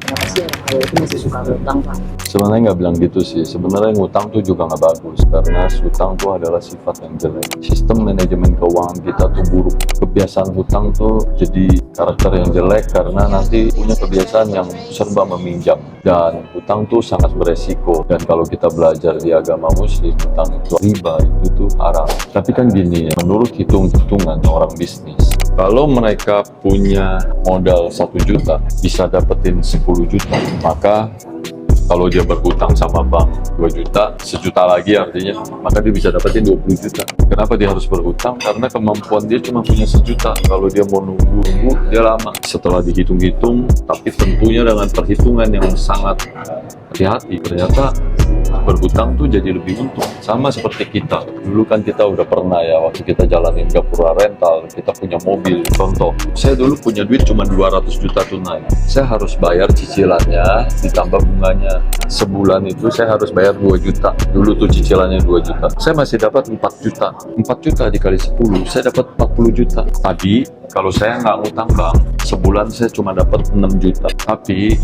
Kenapa sih orang kaya itu masih suka ngutang, Pak? Sebenarnya nggak bilang gitu sih. Sebenarnya ngutang tuh juga nggak bagus karena hutang tuh adalah sifat yang jelek. Sistem manajemen keuangan kita tuh buruk. Kebiasaan hutang tuh jadi karakter yang jelek karena nanti punya kebiasaan yang serba meminjam. Dan hutang tuh sangat beresiko. Dan kalau kita belajar di agama Muslim, hutang itu riba, itu tuh haram. Tapi kan gini ya, menurut hitung-hitungan orang bisnis, kalau mereka punya modal 1 juta, bisa dapetin 10 juta, maka kalau dia berhutang sama bank 2 juta, 1 juta lagi artinya, maka dia bisa dapetin 20 juta. Kenapa dia harus berhutang? Karena kemampuan dia cuma punya 1 juta. Kalau dia mau nunggu, dia lama. Setelah dihitung-hitung, tapi tentunya dengan perhitungan yang sangat hati-hati, ternyata berhutang tuh jadi lebih untung. Sama seperti kita, dulu kan kita udah pernah ya, waktu kita jalanin Gapura rental, kita punya mobil. Contoh, saya dulu punya duit cuma 200 juta tunai. Saya harus bayar cicilannya, ditambah bunganya. Sebulan itu saya harus bayar 2 juta. Dulu tuh cicilannya 2 juta. Saya masih dapat 4 juta. 4 juta dikali 10, saya dapat 40 juta. Tadi, kalau saya nggak ngutang bank, sebulan saya cuma dapat 6 juta. Tapi,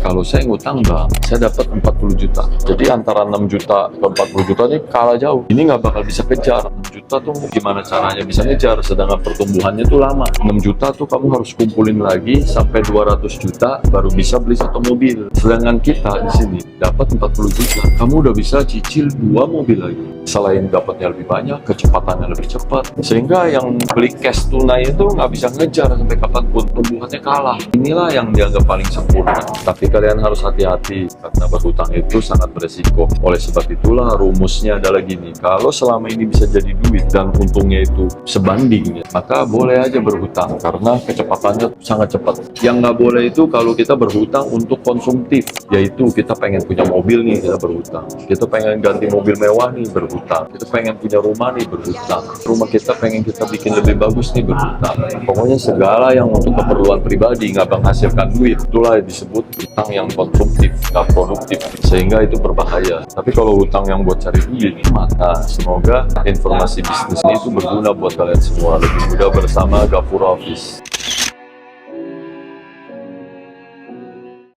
kalau saya ngutang bank, saya dapat 40 juta. Jadi antara 6 juta ke 40 juta ini kalah jauh. Ini nggak bakal bisa kejar. 6 juta tuh gimana caranya bisa ngejar, sedangkan pertumbuhannya tuh lama. 6 juta tuh kamu harus kumpulin lagi sampai 200 juta baru bisa beli 1 mobil. Sedangkan kita di sini dapat 40 juta, kamu udah bisa cicil 2 mobil lagi. Selain dapatnya lebih banyak, kecepatannya lebih cepat. Sehingga yang beli cash tunai itu nggak bisa ngejar sampai kapanpun, tumbuhannya kalah. Inilah yang dianggap paling sempurna. Tapi kalian harus hati-hati karena berhutang itu sangat beresiko. Oleh sebab itulah rumusnya adalah gini, kalau selama ini bisa jadi duit dan untungnya itu sebanding, maka boleh aja berhutang karena kecepatannya sangat cepat. Yang nggak boleh itu kalau kita berhutang untuk konsumtif, yaitu kita pengen punya mobil nih, kita berhutang. Kita pengen ganti mobil mewah nih, berhutang. Kita pengen punya rumah nih, berhutang. Rumah kita pengen kita bikin lebih bagus nih, berhutang. Pokoknya segala yang untuk keperluan pribadi nggak menghasilkan duit, itulah yang disebut hutang yang konsumtif, nggak produktif, sehingga itu berbahaya. Tapi kalau hutang yang buat cari duit, maka semoga informasi bisnis ini itu berguna buat kalian semua. Lebih mudah bersama Gapura Office.